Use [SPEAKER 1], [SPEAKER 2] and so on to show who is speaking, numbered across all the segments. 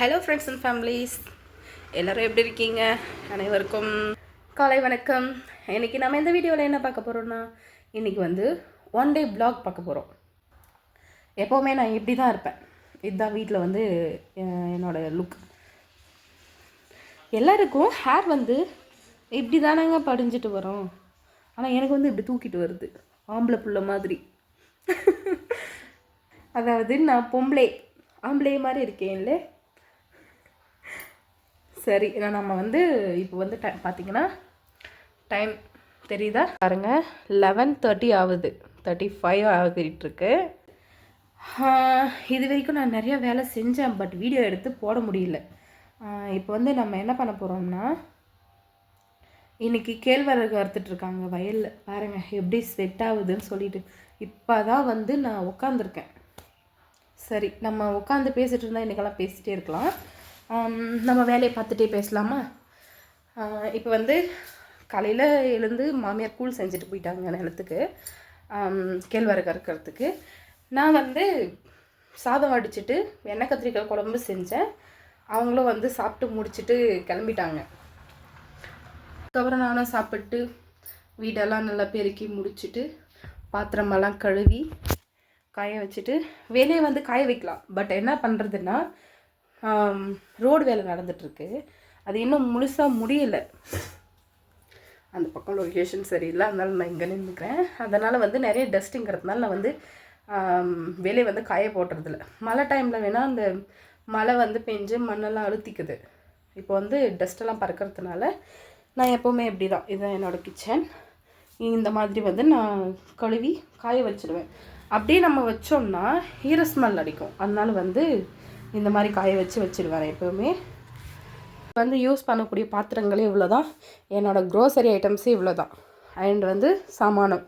[SPEAKER 1] Hello friends and families, எல்லோரும் எப்படி இருக்கீங்க? அனைவருக்கும் காலை வணக்கம். இன்றைக்கி நம்ம இந்த வீடியோவில் என்ன பார்க்க போகிறோம்னா, இன்றைக்கி வந்து ஒன் டே vlog பார்க்க போகிறோம். எப்போவுமே நான் இப்படி தான் இருப்பேன். இதுதான் வீட்டில் வந்து என்னோடய லுக். எல்லாருக்கும் ஹேர் வந்து இப்படி தானேங்க படிஞ்சிட்டு வரும். ஆனால் எனக்கு வந்து இப்படி தூக்கிட்டு வருது, ஆம்பளை புள்ள மாதிரி. அதாவது நான் ஆம்பளை மாதிரி இருக்கேன்ல. சரி, நம்ம வந்து இப்போ வந்து பார்த்தீங்கன்னா டைம் தெரியுதா பாருங்கள், 11:30 ஆகுது, 35 ஆகிட்டுருக்கு. இது வரைக்கும் நான் நிறையா வேலை செஞ்சேன், பட் வீடியோ எடுத்து போட முடியல. இப்போ வந்து நம்ம என்ன பண்ண போகிறோம்னா, இன்றைக்கி கேழ்வரகு அறுத்துட்ருக்காங்க வயலில். பாருங்கள் எப்படி ஸ்வெட் ஆகுதுன்னு சொல்லிட்டு. இப்போ தான் வந்து நான் உட்காந்துருக்கேன். சரி, நம்ம உட்காந்து பேசிகிட்டு இருந்தால் இன்றைக்கெல்லாம் பேசிகிட்டே இருக்கலாம். நம்ம வேலையை பார்த்துட்டே பேசலாமா? இப்போ வந்து காலையில் எழுந்து மாமியார் கூழ் செஞ்சுட்டு போயிட்டாங்க நிலத்துக்கு, கேழ்வரகு அறுக்கிறதுக்கு. நான் வந்து சாதம் வடிச்சிட்டு எண்ணெய் கத்திரிக்காய் குழம்பு செஞ்சேன். அவங்களும் வந்து சாப்பிட்டு முடிச்சுட்டு கிளம்பிட்டாங்க. அதுக்கப்புறம் நானும் சாப்பிட்டு வீடெல்லாம் நல்லா பெருக்கி முடிச்சுட்டு பாத்திரமெல்லாம் கழுவி காய வச்சுட்டு, வேலையை வந்து காய வைக்கலாம். பட் என்ன பண்ணுறதுன்னா, ரோடு வேலை நடந்துகிட்ருக்கு, அது இன்னும் முழுசாக முடியலை. அந்த பக்கம் லொக்கேஷன் சரியில்லை, அதனால் நான் இங்கே நின்றுக்கிறேன். அதனால் வந்து நிறைய டஸ்ட்டுங்கிறதுனால நான் வந்து வேலையை வந்து காய போட்டுறதில்ல. மழை டைமில் வேணால் அந்த மழை வந்து பெஞ்சு மண்ணெல்லாம் அழுத்திக்குது. இப்போ வந்து டஸ்ட்டெல்லாம் பறக்கிறதுனால நான் எப்போவுமே இப்படி தான். இதுதான் என்னோடய கிச்சன். இந்த மாதிரி வந்து நான் கழுவி காய வச்சுடுவேன். அப்படியே நம்ம வச்சோம்னா ஈர ஸ்மெல் அடிக்கும். அதனால வந்து இந்த மாதிரி காய வச்சுடுவேன் எப்போவுமே. வந்து யூஸ் பண்ணக்கூடிய பாத்திரங்களே இவ்வளோ தான். என்னோடய க்ரோசரி ஐட்டம்ஸே இவ்வளோ தான். அண்ட் வந்து சாமானம்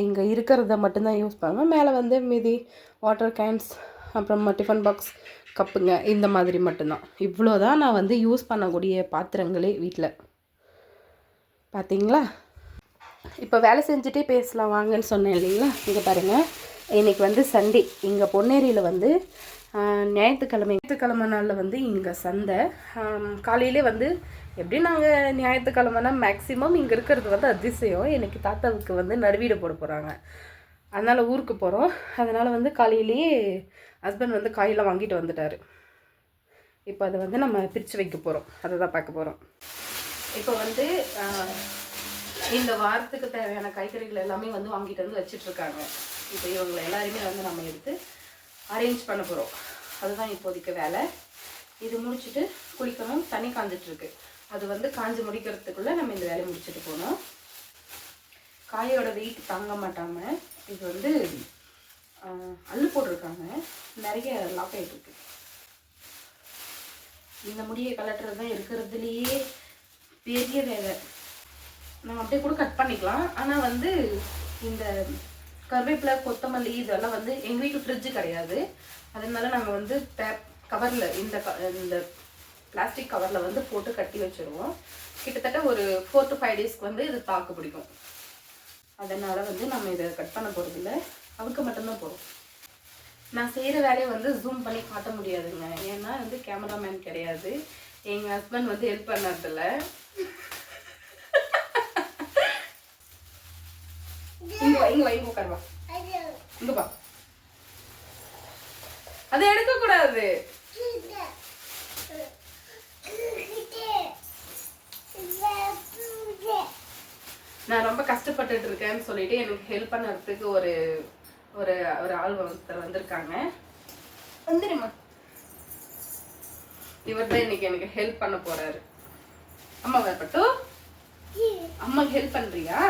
[SPEAKER 1] இங்கே இருக்கிறத மட்டும்தான் யூஸ் பண்ணுவேன். மேலே வந்து மீதி வாட்டர் கேன்ஸ், அப்புறம் டிஃபன் பாக்ஸ், கப்புங்க, இந்த மாதிரி மட்டும்தான். இவ்வளோ தான் நான் வந்து யூஸ் பண்ணக்கூடிய பாத்திரங்களே வீட்டில். பார்த்தீங்களா? இப்போ வேலை செஞ்சுட்டே பேசலாம் வாங்கன்னு சொன்னேன் இல்லைங்களா? இங்கே பாருங்கள், இன்றைக்கி வந்து சண்டே. இங்கே பொன்னேரியில் வந்து ஞாயிற்றுக்கிழமை நாளில் வந்து இங்கே சந்தை. காலையிலே வந்து எப்படி நாங்கள் ஞாயிற்றுக்கிழமைனா மேக்ஸிமம் இங்கே இருக்கிறது வந்து அதிசயம். எனக்கு தாத்தாவுக்கு வந்து நடுவீடு போட போகிறாங்க, அதனால் ஊருக்கு போகிறோம். அதனால் வந்து காலையிலேயே ஹஸ்பண்ட் வந்து காயெல்லாம் வாங்கிட்டு வந்துட்டார். இப்போ அதை வந்து நம்ம பிரித்து வைக்க போகிறோம், அதை தான் பார்க்க போகிறோம். இப்போ வந்து இந்த வாரத்துக்கு தேவையான காய்கறிகள் எல்லாமே வந்து வாங்கிட்டு வந்து வச்சிட்ருக்காங்க. இப்போ இவங்களை எல்லாருமே வந்து நம்ம எடுத்து அரேஞ்ச் பண்ண போகிறோம். அதுதான் இப்போதைக்கு வேலை. இது முடிச்சுட்டு குளிக்கணும். தண்ணி காஞ்சிட்ருக்கு, அது வந்து காஞ்சி முடிக்கிறதுக்குள்ளே நம்ம இந்த வேலையை முடிச்சுட்டு போகணும். காயோட வெயிட் தாங்க மாட்டாமல் இது வந்து அள்ளு போட்டிருக்காங்க, நிறைய லாக் ஆகிட்டுருக்கு. இந்த முடியை கலட்டுறது தான் இருக்கிறதுலையே பெரிய வேலை. நம்ம அப்படியே கூட கட் பண்ணிக்கலாம். ஆனால் வந்து இந்த கருவேப்பிலை, கொத்தமல்லி இதெல்லாம் வந்து எங்கள் வீட்டு ஃப்ரிட்ஜு கிடையாது. அதனால நாங்கள் வந்து கவரில் இந்த பிளாஸ்டிக் கவரில் வந்து போட்டு கட்டி வச்சுருவோம். கிட்டத்தட்ட ஒரு 4 to 5 daysக்கு வந்து இது தாக்கு பிடிக்கும். அதனால் வந்து நம்ம இதை கட் பண்ண போகிறதில்ல, அவருக்கு மட்டும்தான் போகிறோம். நான் செய்கிற வேலையை வந்து ஜூம் பண்ணி காட்ட முடியாதுங்க, ஏன்னா வந்து கேமராமேன் கிடையாது. எங்கள் ஹஸ்பண்ட் வந்து ஹெல்ப் பண்ணதில்ல. இங்க உட்காருவா, இங்கப்பா. அதை எடுக்க கூடாது. நான் ரொம்ப கஷ்டப்பட்டுட்டு இருக்கேன்னு சொல்லிட்டு எனக்கு ஹெல்ப் பண்ணுறதுக்கு ஒரு ஒரு ஒரு ஆள் ஒருத்தர் வந்திருக்காங்க. வந்துடுமா, இவர் தான் இன்னைக்கு எனக்கு ஹெல்ப் பண்ண போறாரு. அம்மா வரப்பட்டு அம்மாக்கு ஹெல்ப் பண்றியா?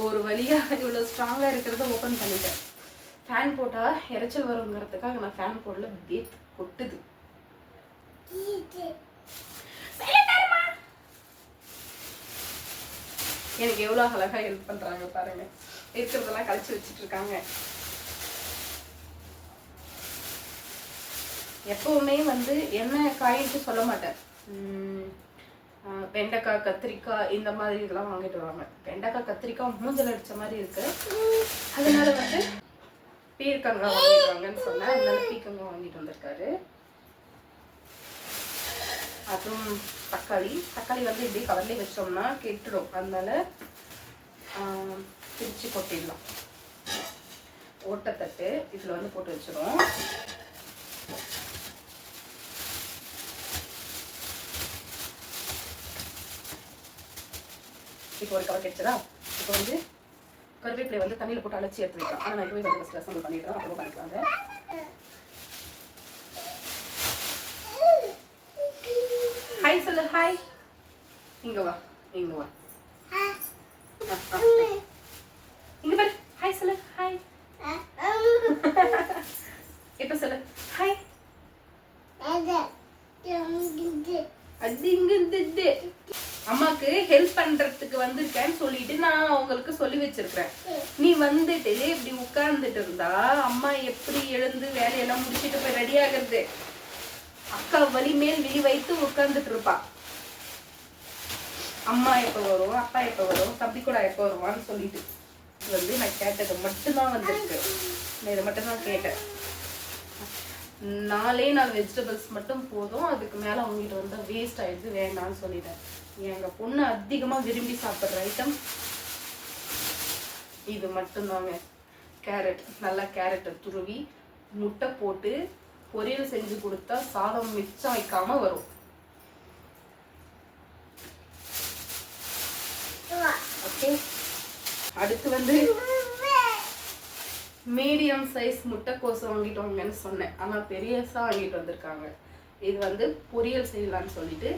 [SPEAKER 1] ஒரு வழியா இவ்வளவு ஸ்ட்ராங்கா இருக்கிறத ஓபன் பண்ணிட்டேன். ஃபேன் போட்டா இறைச்சல் வருங்கிறதுக்காக நான் ஃபேன் போடல, பேத் கொட்டுது. எனக்கு எவ்வளவு அழகா ஹெல்ப் பண்றாங்க பாருங்க. இருக்கிறதெல்லாம் கழிச்சு வச்சுட்டு இருக்காங்க. எப்பவுமே வந்து என்ன காயின்ட்டு சொல்ல மாட்டேன். வெண்டைக்காய், கத்திரிக்காய் இந்த மாதிரி இதெல்லாம் வாங்கிட்டு வருவாங்க. வெண்டைக்காய், கத்திரிக்காய் மூஞ்சல் அடித்த மாதிரி இருக்குது. அதனால வந்து பீர்க்கங்காய் வாங்கிட்டு வாங்கன்னு சொன்னேன், அதனால பீர்க்கங்காய் வாங்கிட்டு வந்திருக்காரு. அப்புறம் தக்காளி வந்து இப்படி கவர்லேயே வச்சோம்னா கெட்டுடும், அதனால பிரித்து கொட்டிடலாம். ஓட்டத்தட்டு இதில் வந்து போட்டு வச்சிடும். இப்போ ஒரு கவர் கிடைச்சதா. இப்போ வந்து கருவேப்பிலை வந்து தண்ணியில் போட்டு அழைச்சி எடுத்து வைக்கலாம். ஆனால் நான் இப்போவே வந்து ரசம் பண்ணிடுறேன், அப்புறம் பண்ணிக்கலாங்க. ஹாய் சொல்லு, ஹாய். இங்கே வா, இங்கே வா, இங்கே பாரு, ஹாய் சொல்லு, ஹாய். இப்போ சொல்லு ஹாய். அம்மாக்கு ஹெல்ப் பண்றதுக்கு வந்திருக்கேன்னு சொல்லிட்டு நான் உங்களுக்கு சொல்லி வச்சிருக்கிறேன். நீ வந்துட்டு இப்படி உட்கார்ந்துட்டு இருந்தா அம்மா எப்படி எழுந்து வேலையெல்லாம் முடிச்சுட்டு போய் ரெடி ஆகுறது? அக்கா வலி மேல் விழி வைத்து உட்கார்ந்துட்டு இருப்பா. அம்மா எப்ப வரும், அப்பா எப்ப வரும், தம்பி கூட எப்ப வருவான்னு சொல்லிட்டு வந்து நான் கேட்டது மட்டும்தான் வந்திருக்கு. நான் இதை மட்டும்தான் கேட்டேன். 4 வெஜிடபிள்ஸ் மட்டும் போதும், அதுக்கு மேலே அவங்ககிட்ட வந்து வேஸ்ட் ஆயிடுது, வேண்டாம்னு சொல்லிட்டேன். எங்கள் பொண்ணு அதிகமாக விரும்பி சாப்பிட்ற ஐட்டம் இது மட்டும்தாங்க. கேரட், நல்லா கேரட்டை துருவி முட்டை போட்டு பொரியல் செஞ்சு கொடுத்தா சாதம் மிச்சம் வைக்காம வரும். ஓகே, அடுத்து வந்து மீடியம் சைஸ் முட்டைக்கோசு வாங்கிட்டு வாங்கன்னு சொன்னேன், ஆனால் பெரியசா வாங்கிட்டு வந்திருக்காங்க. இது வந்து பொரியல் செய்யலான்னு சொல்லிட்டு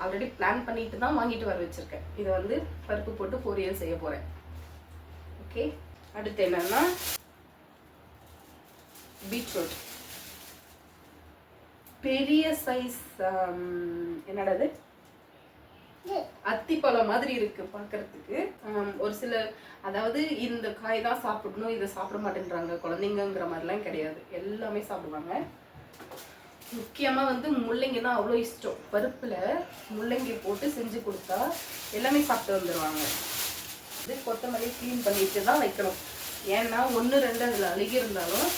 [SPEAKER 1] ஆல்ரெடி பிளான் பண்ணிட்டு தான் வாங்கிட்டு வர வச்சிருக்கேன். இதை வந்து பருப்பு போட்டு பொரியல் செய்ய போறேன். ஓகே, அடுத்து என்னன்னா பீட்ரூட். பெரிய சைஸ் என்னடாது, அத்திப்பழம் மாதிரி இருக்கு பார்க்கறதுக்கு. ஒரு சில, அதாவது இந்த காய் தான் சாப்பிடணும், இதை சாப்பிட மாட்டேன்றாங்க குழந்தைங்கிற மாதிரிலாம் கிடையாது, எல்லாமே சாப்பிடுவாங்க. முக்கியமாக வந்து முள்ளங்கி தான் அவ்வளோ இஷ்டம். பருப்பில் முள்ளங்கி போட்டு செஞ்சு கொடுத்தா எல்லாமே சாப்பிட்டு வந்துடுவாங்க. இது கொத்தமல்லி க்ளீன் பண்ணிட்டு தான் வைக்கணும். ஏன்னா 1-2 அதில் அழுகி இருந்தாலும்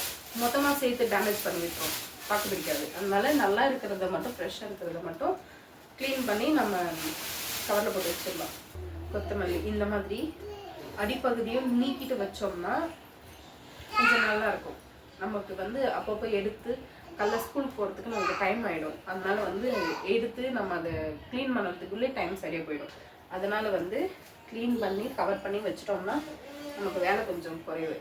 [SPEAKER 1] மொத்தமாக சேர்த்து டேமேஜ் பண்ணி விட்டுரும், பார்க்க பிடிக்காது. அதனால நல்லா இருக்கிறத மட்டும், ஃப்ரெஷ்ஷாக இருக்கிறத மட்டும் க்ளீன் பண்ணி நம்ம கவரில் போட்டு வச்சிடலாம். கொத்தமல்லி இந்த மாதிரி அடிப்பகுதியும் நீக்கிட்டு வச்சோம்னா கொஞ்சம் நல்லா இருக்கும். நமக்கு வந்து அப்பப்போ எடுத்து காலைல ஸ்கூல் போகிறதுக்கு நமக்கு டைம் ஆகிடும். அதனால வந்து எடுத்து நம்ம அதை க்ளீன் பண்ணுறதுக்குள்ளே டைம் சரியாக போயிடும். அதனால் வந்து க்ளீன் பண்ணி கவர் பண்ணி வச்சிட்டோம்னா நமக்கு வேலை கொஞ்சம் குறைவு,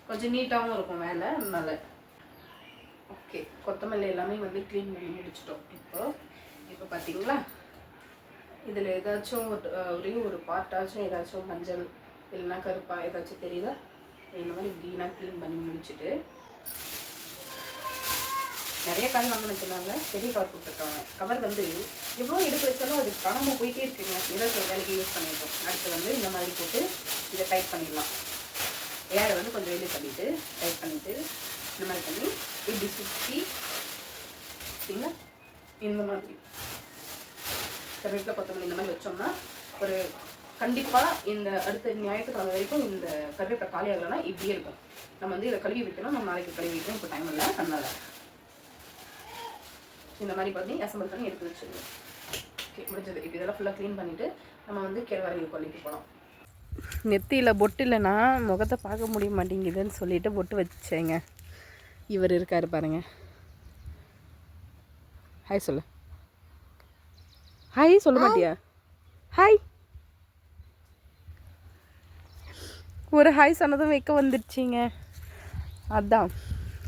[SPEAKER 1] கொஞ்சம் நீட்டாகவும் இருக்கும் வேலை. அதனால ஓகே, கொத்தமல்லி எல்லாமே வந்து க்ளீன் பண்ணி முடிச்சிட்டோம். இப்போ பார்த்தீங்களா, இதில் ஏதாச்சும் ஒரே ஒரு பார்ட்டாச்சும் ஏதாச்சும் மஞ்சள் இல்லைன்னா கருப்பாக ஏதாச்சும் தெரியுதா? இந்த மாதிரி க்ளீனாக க்ளீன் பண்ணி முடிச்சுட்டு நிறைய காய் வாங்கினதுனால பெரிய கவர் கொடுத்துருக்காங்க. கவர் வந்து எவ்வளோ எடுத்து வச்சாலும் அது காணாமல் போயிட்டே இருக்குங்க. ஏதோ வேலைக்கு யூஸ் பண்ணிட்டோம். அடுத்து வந்து இந்த மாதிரி போட்டு இதை டைட் பண்ணிடலாம். ஏரை வந்து கொஞ்சம் வெளியே பண்ணிவிட்டு டைட் பண்ணிவிட்டு இந்த மாதிரி பண்ணி இப்படி சுற்றி சரிங்களா, இந்த மாதிரி கருவேப்பிலை கொத்தமல்லி இந்த மாதிரி வச்சோம்னா ஒரு கண்டிப்பாக இந்த அடுத்த ஞாயிற்றுக்கிழமை வரைக்கும் இந்த கருவேப்பிலை காலி ஆகலைன்னா இப்படியே இருக்கும். நம்ம வந்து இதை கழுவி வைக்கணும், நம்ம நாளைக்கு கழுவி வைக்கணும், இப்போ டைம் இல்லை. அதனால் இந்த மாதிரி பண்ணி அசம்பிள் பண்ணி எடுத்து வச்சுருங்க. ஓகே, முடிஞ்சது. இப்போ இதெல்லாம் ஃபுல்லாக க்ளீன் பண்ணிவிட்டு நம்ம வந்து கிழவரகு கொல்லிக்கு போகலாம். நெத்தியில் பொட்டு இல்லைன்னா முகத்தை பார்க்க முடிய மாட்டேங்குதுன்னு சொல்லிட்டு பொட்டு வச்சேங்க. இவர் இருக்கார் பாருங்க, ஹாய் சொல்லு. ஹாய் சொல்ல மாட்டியா? ஹாய், ஒரு ஹாய் சொன்னதும் வைக்க வந்துடுச்சிங்க. அதான்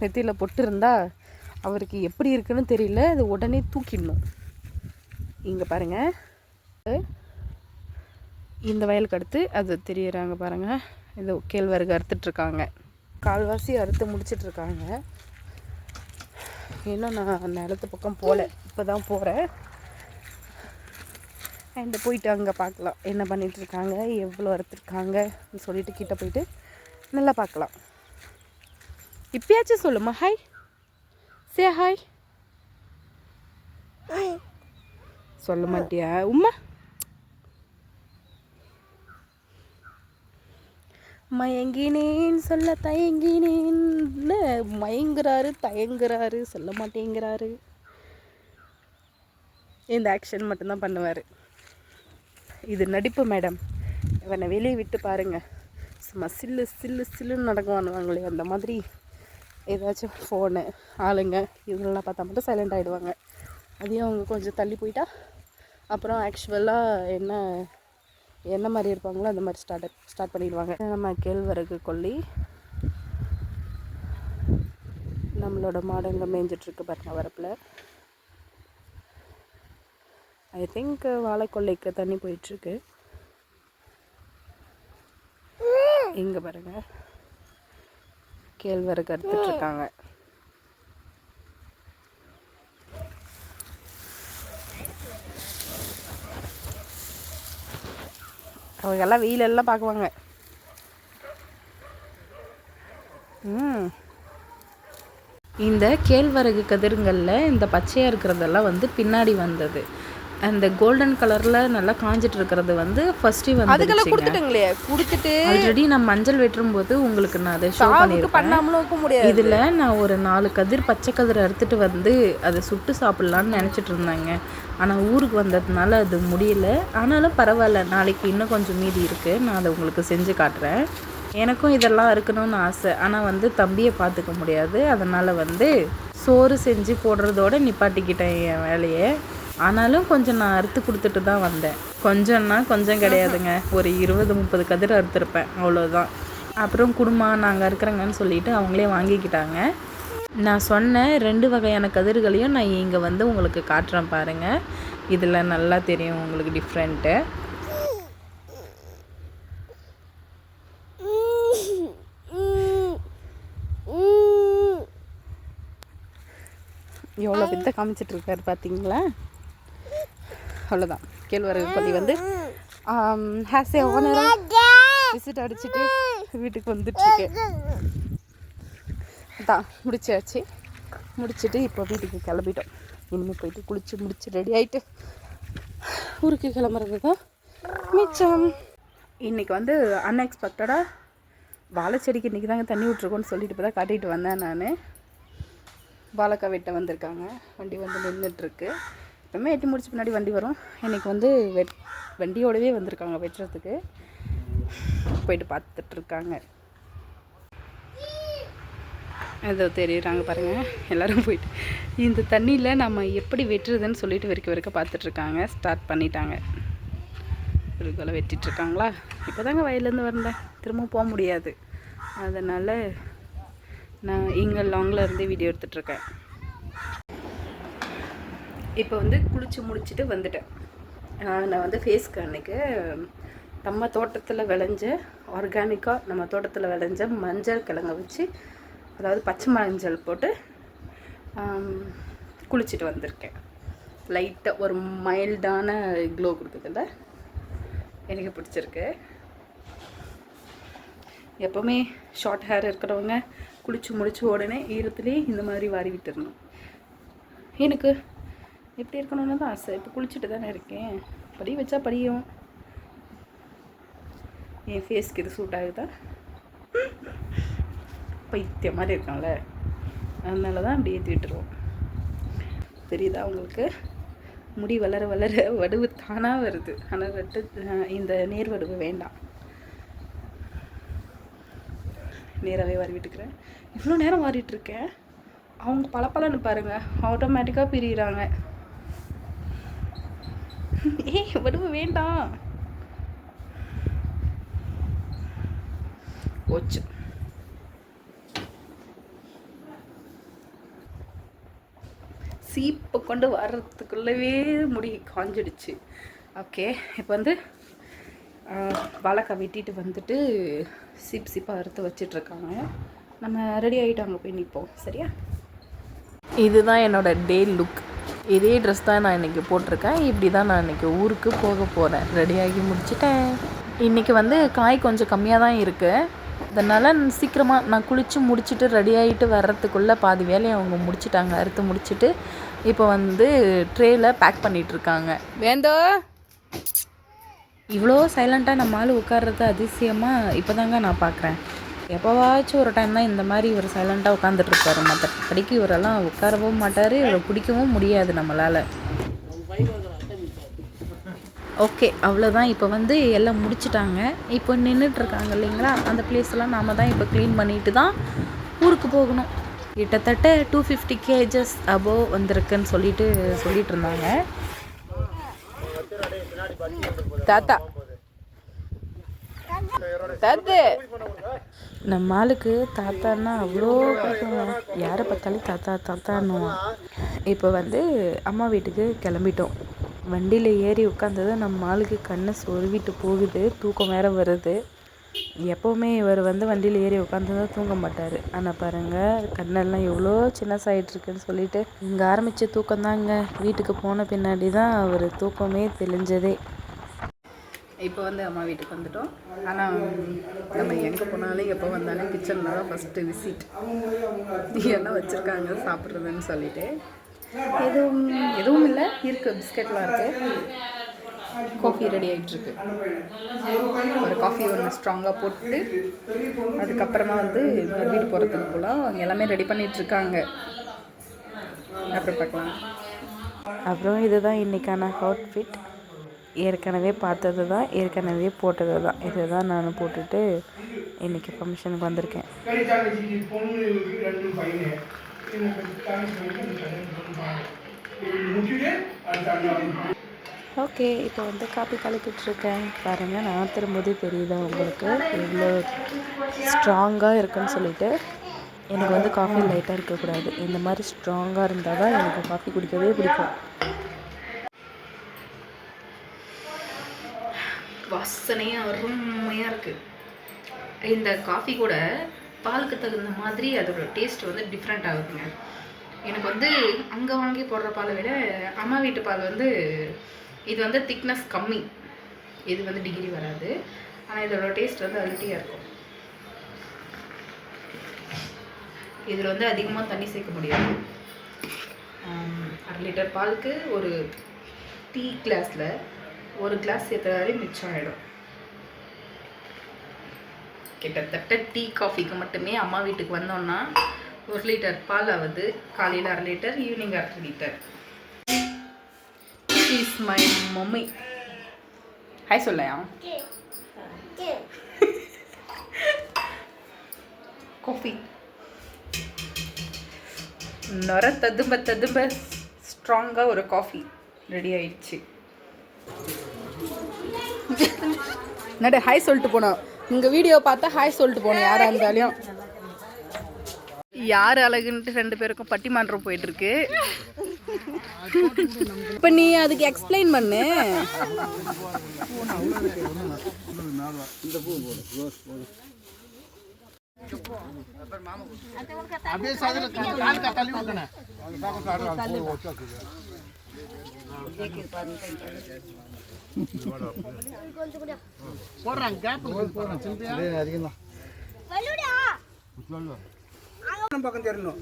[SPEAKER 1] நெத்தியில் பொட்டு இருந்தா அவருக்கு எப்படி இருக்குன்னு தெரியல, அது உடனே தூக்கிடணும். இங்கே பாருங்கள், இந்த வயலுக்கு அடுத்து அது தெரியுறாங்க பாருங்கள், இது கேழ்வரகு அறுத்துட்ருக்காங்க. கால்வாசி அறுத்து முடிச்சிட்ருக்காங்க. இன்னும் நான் நிலத்து பக்கம் போகல, இப்போ தான் போகிறேன். அண்ட் போயிட்டு அங்கே பார்க்கலாம் என்ன பண்ணிகிட்ருக்காங்க, எவ்வளோ அறுத்துருக்காங்கன்னு சொல்லிட்டு கிட்டே போயிட்டு நல்லா பார்க்கலாம். இப்பயாச்சும் சொல்லுமா ஹாய், சே ஹாய். சொல்ல மாட்டியா உம்மா? மயங்கினேன் சொல்ல தயங்கினேன்னு மயங்குறாரு, தயங்குறாரு, சொல்ல மாட்டேங்கிறாரு. இந்த ஆக்ஷன் மட்டும்தான் பண்ணுவார். இது நடிப்பு மேடம். இவனை வெளியே விட்டு பாருங்கள், சும்மா சில்லு சில்லு சில்லுன்னு நடக்குவானுவாங்களே அந்த மாதிரி. ஏதாச்சும் ஃபோனு ஆளுங்க இவங்களெலாம் பார்த்தா மட்டும் சைலண்ட் ஆகிடுவாங்க. அதையும் அவங்க கொஞ்சம் தள்ளி போயிட்டா அப்புறம் ஆக்சுவலாக என்ன மாதிரி இருப்பாங்களோ அந்த மாதிரி ஸ்டார்ட் பண்ணிடுவாங்க. நம்ம கேழ்வரகு கொல்லி நம்மளோட மாடுங்க மேய்ஞ்சிட்ருக்கு பாருங்க வரப்பில். ஐ திங்க் வாழைக்கொல்லைக்கு தண்ணி போயிட்டுருக்கு. இங்கே பாருங்க கேழ்வரகு அறுத்துட்ருக்காங்க. அவங்கெல்லாம் வெயிலெல்லாம் பார்க்குவாங்க. இந்த கேழ்வரகு கதிருங்களில் இந்த பச்சையாக இருக்கிறதெல்லாம் வந்து பின்னாடி வந்தது. அந்த கோல்டன் கலரில் நல்லா காஞ்சிட்டு இருக்கிறது வந்து ஃபர்ஸ்ட்டு வந்து அதுக்கெல்லாம் கொடுத்துட்டுங்களே கொடுத்துட்டு ஆல்ரெடி நான் மஞ்சள் வெட்டும் போது உங்களுக்கு நான் அதை ஷோ பண்ணியிருக்கேன். இதில் நான் ஒரு 4 கதிர் பச்சை கதிர் அறுத்துட்டு வந்து அதை சுட்டு சாப்பிட்லான்னு நினச்சிட்டு இருந்தாங்க. ஆனால் ஊருக்கு வந்ததுனால அது முடியல. ஆனாலும் பரவாயில்ல, நாளைக்கு இன்னும் கொஞ்சம் மீதி இருக்குது, நான் அதை உங்களுக்கு செஞ்சு காட்டுறேன். எனக்கும் இதெல்லாம் இருக்கணும்னு ஆசை. ஆனால் வந்து தம்பியை பார்த்துக்க முடியாது. அதனால் வந்து சோறு செஞ்சு போடுறதோடு நிப்பாட்டிக்கிட்டேன் என் வேலையை. ஆனாலும் கொஞ்சம் நான் அறுத்து கொடுத்துட்டு தான் வந்தேன். கொஞ்சம்னா கொஞ்சம் கிடையாதுங்க, ஒரு 20-30 கதிர் அறுத்துருப்பேன், அவ்வளோதான். அப்புறம் குடும்பம் நாங்கள் இருக்கிறேங்கன்னு சொல்லிட்டு அவங்களே வாங்கிக்கிட்டாங்க. நான் சொன்ன 2 வகையான கதிர்களையும் நான் இங்கே வந்து உங்களுக்கு காட்டுறேன் பாருங்கள். இதில் நல்லா தெரியும் உங்களுக்கு டிஃப்ரெண்ட்டு. எவ்வளோ வித்தை காமிச்சிட்ருக்காரு பார்த்தீங்களா? அவ்வளோதான். கேழ்வரகு கொல்லி வந்து ஹேஸ் ஏ ஓனராக விசிட் அடிச்சுட்டு வீட்டுக்கு வந்துட்டுருக்கு. தான் முடிச்சாச்சு. முடிச்சுட்டு இப்போ வீட்டுக்கு கிளம்பிட்டோம். இனிமேல் போயிட்டு குளித்து முடிச்சு ரெடி ஆகிட்டு ஊருக்கு கிளம்புறது தான் மிச்சம். இன்றைக்கி வந்து அன்எக்ஸ்பெக்டடாக வாழை செடிக்கு இன்றைக்கி தாங்க தண்ணி விட்ருக்கோன்னு சொல்லிட்டு இப்போ தான் காட்டிகிட்டு வந்தேன். நான் வாழைக்காய் வெட்ட வந்திருக்காங்க. வண்டி வந்து நின்றுட்டுருக்கு. எப்பவுமே வெட்டி முடிச்சு பின்னாடி வண்டி வரும். இன்றைக்கி வந்து வண்டியோடவே வந்திருக்காங்க வெட்டுறதுக்கு. போயிட்டு பார்த்துட்ருக்காங்க. ஏதோ தெரியுறாங்க பாருங்கள் எல்லோரும் போயிட்டு. இந்த தண்ணியில் நம்ம எப்படி வெட்டுறதுன்னு சொல்லிட்டு வரைக்க பார்த்துட்ருக்காங்க. ஸ்டார்ட் பண்ணிட்டாங்க. இதுக்குள்ளே வெட்டிகிட்ருக்காங்களா? இப்போ தாங்க வயலேருந்து வந்தேன், திரும்பவும் போக முடியாது. அதனால் நான் இங்கே லாங்கில் இருந்து வீடியோ எடுத்துகிட்ருக்கேன். இப்போ வந்து குளித்து முடிச்சுட்டு வந்துட்டேன். நான் வந்து ஃபேஸ்க்கு அன்றைக்கி நம்ம தோட்டத்தில் விளைஞ்ச ஆர்கானிக்காக நம்ம தோட்டத்தில் விளைஞ்ச மஞ்சள் கிழங்க வச்சு, அதாவது பச்சை மஞ்சள் போட்டு குளிச்சுட்டு வந்திருக்கேன். லைட்டாக ஒரு மைல்டான க்ளோ கொடுக்குதுல்ல, எனக்கு பிடிச்சிருக்கு. எப்போவுமே ஷார்ட் ஹேர் இருக்கிறவங்க குளித்து முடிச்சு உடனே ஈரத்துலேயே இந்த மாதிரி வாரி விட்டுடணும். எனக்கு எப்படி இருக்கணும்னு தான் ஆசை. இப்போ குளிச்சுட்டு தானே இருக்கேன், படி வச்சா படியும். என் ஃபேஸ்க்கு இது சூட் ஆகுதா? பைத்தியம் மாதிரி இருக்கான்ல, அதனால தான் அப்படி ஏற்றி விட்டுருவோம். தெரியுதா உங்களுக்கு? முடி வளர வளர வடுவு தானாக வருது. ஆனால் இந்த நேர் வடுவு வேண்டாம், நேராகவே வாரி விட்டுக்கிறேன். இவ்வளோ நேரம் வாரிட்டுருக்கேன். அவங்க பலப்பலன்னு பாருங்கள், ஆட்டோமேட்டிக்காக பிரிகிறாங்க. ஏய் வடுவு வேண்டாம். போச்சு. சீப்பை கொண்டு வர்றதுக்குள்ளவே முடி காஞ்சிடுச்சு. ஓகே, இப்போ வந்து வாழைக்காய் வெட்டிட்டு வந்துட்டு சீப்பாக அறுத்து வச்சிட்ருக்காங்க. நம்ம ரெடி ஆகிட்டு அங்கே போய் நிற்போம். சரியா? இதுதான் என்னோடய டே லுக். இதே ட்ரெஸ் தான் நான் இன்றைக்கி போட்டிருக்கேன். இப்படி தான் நான் இன்றைக்கி ஊருக்கு போக போகிறேன். ரெடியாகி முடிச்சிட்டேன். இன்றைக்கி வந்து காய் கொஞ்சம் கம்மியாக தான் இருக்குது. அதனால் சீக்கிரமாக நான் குளித்து முடிச்சுட்டு ரெடி ஆகிட்டு வர்றதுக்குள்ளே பாதி வேலையை அவங்க முடிச்சிட்டாங்க. அறுத்து முடிச்சுட்டு இப்போ வந்து ட்ரேயில் பேக் பண்ணிகிட்ருக்காங்க. வேந்தோ இவ்வளோ சைலண்ட்டாக நம்ம ஆள் உட்கார்றது அதிசயமாக இப்போ தாங்க நான் பார்க்குறேன். எப்போவாச்சும் ஒரு டைம் தான் இந்த மாதிரி இவர் சைலண்ட்டாக உட்காந்துட்ருப்பாரு. மற்றபடிக்கு இவரெல்லாம் உட்காரவும் மாட்டார், இவரை பிடிக்கவும் முடியாது நம்மளால். ஓகே, அவ்வளோதான். இப்போ வந்து எல்லாம் முடிச்சிட்டாங்க. இப்போ நின்றுட்டுருக்காங்க இல்லைங்களா, அந்த பிளேஸ்லாம் நாம் தான் இப்போ க்ளீன் பண்ணிட்டு தான் ஊருக்கு போகணும். கிட்டத்தட்ட 250 kgs அபோவ் வந்திருக்குன்னு சொல்லிட்டு இருந்தாங்க. தாத்தா தாத்து நம்ம ஆளுக்கு தாத்தான்னா அவ்வளோ பிடிக்குங்க. யாரை பார்த்தாலும் தாத்தா தாத்தான்னுவான். இப்போ வந்து அம்மா வீட்டுக்கு கிளம்பிட்டோம். வண்டியில் ஏறி உட்காந்தது நம்ம ஆளுக்கு கண்ணை சொருவிட்டு போகுது, தூக்கம் வேற வருது. எப்போவுமே இவர் வந்து வண்டியில் ஏறி உட்காந்துதான் தூங்க மாட்டார். ஆனால் பாருங்கள், கண்ணெல்லாம் எவ்வளோ சின்னசாயிட்ருக்குன்னு சொல்லிட்டு இங்கே ஆரம்பித்த தூக்கம்தாங்க. வீட்டுக்கு போன பின்னாடி தான் அவர் தூக்கமே தெளிஞ்சதே. இப்போ வந்து அம்மா வீட்டுக்கு வந்துட்டோம். ஆனால் நம்ம எங்கே போனாலும் எப்போ வந்தாலும் கிச்சனில் தான் ஃபஸ்ட்டு விசிட். என்ன வச்சுருக்காங்க சாப்பிட்றதுன்னு சொல்லிட்டு. எதுவும் இல்லை, இருக்குது, பிஸ்கெட்லாம் இருக்குது. காஃபி ரெடி ஆகிட்டுருக்கு. ஒரு காஃபி ஒன்று ஸ்ட்ராங்காக போட்டு அதுக்கப்புறமா வந்து வீட்டு போகிறதுக்கு போகலாம். அவங்க எல்லாமே ரெடி பண்ணிகிட்ருக்காங்க. அப்புறம் பார்க்கலாம். அப்புறம் இதுதான் இன்றைக்கான அவுட்ஃபிட். ஏற்கனவே பார்த்தது தான், ஏற்கனவே போட்டது தான். இதை தான் நான் போட்டுட்டு இன்றைக்கி ஃபங்க்ஷனுக்கு வந்திருக்கேன். ஓகே, இப்போ வந்து காப்பி கலக்கிட்டுருக்கேன். பாருங்கள், நான் திரும்பும்போது தெரியுதா உங்களுக்கு எவ்வளோ ஸ்ட்ராங்காக இருக்குன்னு சொல்லிட்டு. எனக்கு வந்து காஃபி லைட்டாக இருக்கக்கூடாது, இந்த மாதிரி ஸ்ட்ராங்காக இருந்தால் தான் எனக்கு காஃபி குடிக்கவே பிடிக்கும். வாசனையாக அருமையாக இருக்குது. இந்த காஃபி கூட பாலுக்கு தகுந்த மாதிரி அதோட டேஸ்ட் வந்து டிஃப்ரெண்ட் ஆகுதுங்க. எனக்கு வந்து அங்கே வாங்கி போடுற பாலை விட அம்மா வீட்டு பால் வந்து இது வந்து திக்னஸ் கம்மி, இது வந்து டிகிரி வராது. ஆனால் இதோட டேஸ்ட் வந்து அல்ட்டியாக இருக்கும். இதில் வந்து அதிகமாக தண்ணி சேர்க்க முடியாது. 1/2 லிட்டர் பாலுக்கு ஒரு டீ கிளாஸில் 1 கிளாஸ் சேர்த்தாலே மிச்சம் ஆகிடும். கிட்டத்தட்ட டீ காஃபிக்கு மட்டுமே அம்மா வீட்டுக்கு வந்தோன்னா 1 லிட்டர் பால் ஆகுது. காலையில் 1/2 litre, evening 1/2 litre. Is my mummy. Hi சொல்லையா? காஃபி நொர ததும்ப ஸ்ட்ராங்காக ஒரு காஃபி ரெடி ஆயிடுச்சு. நடு ஹாய் சொல்லிட்டு போனோம். உங்கள் வீடியோ பார்த்தா ஹாய் சொல்லிட்டு போனோம் யாராக இருந்தாலும். யார் அழகுன்ட்டு 2 பேருக்கும் பட்டிமன்றம் போயிட்டுருக்கு. இப்போ நீ அதுக்கு எக்ஸ்பிளைன் பண்ணு.
[SPEAKER 2] பக்கம் தெரியணும்.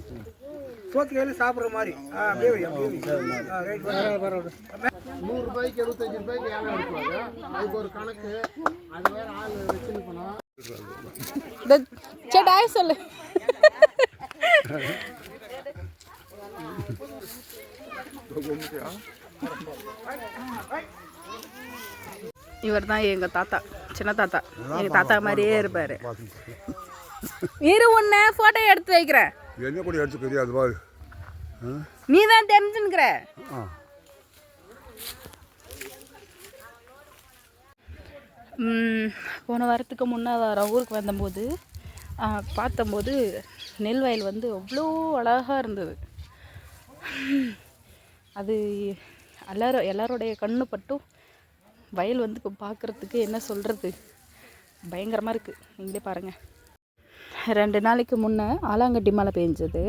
[SPEAKER 2] சோத்துக்கையில் சாப்பிட்ற மாதிரி. ₹100 ₹75 ஏழை எடுப்பாங்க. அதுக்கு ஒரு கணக்கு. அது வேற ஆள் வச்சுன்னு போனோம்.
[SPEAKER 1] சொல்லு. இவர் தான் எங்கள் தாத்தா, சின்ன தாத்தா. எங்கள் தாத்தா மாதிரியே இருப்பார். இரு, உன்னை ஃபோட்டோ எடுத்து வைக்கிறேன்.
[SPEAKER 3] என்ன கூட எடுத்து தெரியாது பாரு.
[SPEAKER 1] நீ தான் தெரிஞ்சுன்னுக்கிற. போன வாரத்துக்கு முன்னாடி ஊருக்கு வந்தபோது பார்த்தம்போது நெல் வயல் வந்து அவ்வளோ அழகாக இருந்தது. அது எல்லாரோடைய கண்ணு பட்டும் வயல் வந்து இப்போ பார்க்குறதுக்கு என்ன சொல்கிறது, பயங்கரமாக இருக்குது. நீங்களே பாருங்கள். 2 நாளைக்கு முன்னே ஆலாங்கட்டி மழை பெஞ்சது.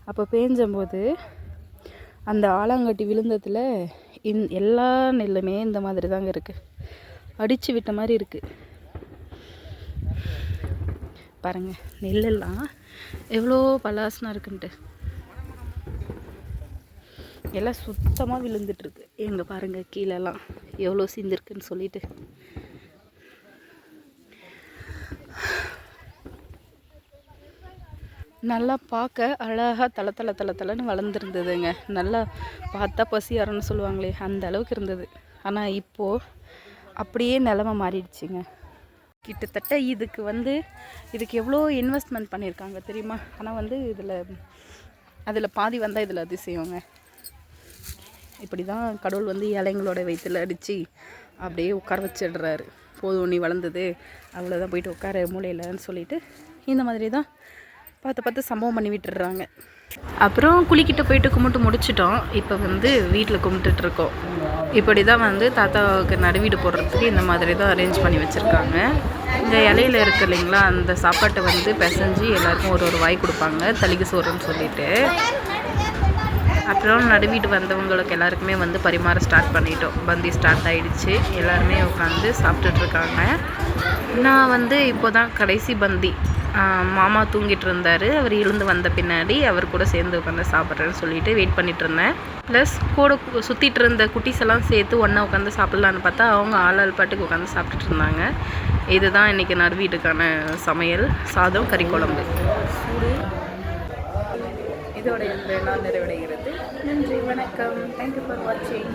[SPEAKER 1] அப்போ பெஞ்சம்போது அந்த ஆலாங்கட்டி விழுந்ததில் எல்லா நெல்லுமே இந்த மாதிரி தாங்க இருக்குது. அடித்து விட்ட மாதிரி இருக்குது. பாருங்கள், நெல்லெல்லாம் எவ்வளோ பலாசனாக இருக்குன்ட்டு. எல்லாம் சுத்தமாக விழுந்துட்டுருக்கு. எங்கே பாருங்கள், கீழெல்லாம் எவ்வளோ சிந்திருக்குன்னு சொல்லிட்டு. நல்லா பார்க்க அழகாக தலை வளர்ந்துருந்ததுங்க. நல்லா பார்த்தா பசியாரன்னு சொல்லுவாங்களே அந்த அளவுக்கு இருந்தது. ஆனால் இப்போது அப்படியே நிலமை மாறிடுச்சுங்க. கிட்டத்தட்ட இதுக்கு எவ்வளோ இன்வெஸ்ட்மெண்ட் பண்ணியிருக்காங்க தெரியுமா? ஆனால் அதில் பாதி வந்தால் இதில் அதிசயங்க. இப்படி தான் கடவுள் ஏழைங்களோட வயிற்றில் அடித்து அப்படியே உட்கார வச்சிடுறாரு. போதும் நீ வளர்ந்தது அவ்வளோதான், போயிட்டு உட்கார மூலையிலன்னு சொல்லிட்டு இந்த மாதிரி தான் பார்த்து சம்பவம் பண்ணி விட்டுடுறாங்க. அப்புறம் குளிக்கிட்ட போயிட்டு கும்பிட்டு முடிச்சிட்டோம். இப்போ வீட்டில் கும்பிட்டுட்ருக்கோம். இப்படி தான் தாத்தாவுக்கு நடுவீடு போடுறதுக்கு இந்த மாதிரி தான் அரேஞ்ச் பண்ணி வச்சுருக்காங்க. இந்த இலையில இருக்குது இல்லைங்களா, அந்த சாப்பாட்டை பிசைஞ்சு எல்லாருக்கும் ஒரு வாய் கொடுப்பாங்க, தளிகை சோறுன்னு சொல்லிட்டு. அப்புறம் நடுவீடு வந்தவங்களுக்கு எல்லாருக்குமே பரிமாற ஸ்டார்ட் பண்ணிட்டோம். பந்தி ஸ்டார்ட் ஆகிடுச்சு. எல்லாருமே உட்காந்து சாப்பிட்டுட்ருக்காங்க. நான் இப்போ தான் கடைசி பந்தி. மாமா தூங்கிட்டு இருந்தார். அவர் எழுந்து வந்த பின்னாடி அவர் கூட சேர்ந்து உட்காந்து சாப்பிட்றேன்னு சொல்லிட்டு வெயிட் பண்ணிட்டு இருந்தேன். ப்ளஸ் கூட சுற்றிட்டு இருந்த குட்டீஸ் எல்லாம் சேர்த்து ஒன்றா உட்காந்து சாப்பிட்லான்னு பார்த்தா அவங்க ஆளாள் பாட்டுக்கு உட்காந்து சாப்பிட்டுட்டு இருந்தாங்க. இதுதான் இன்றைக்கி நடுவீட்டுக்கான சமையல். சாதம், கறி குழம்பு. இதோட இந்த நாள் நிறைவடைகிறது. நன்றி, வணக்கம். தேங்க்யூ ஃபார் வாட்சிங்.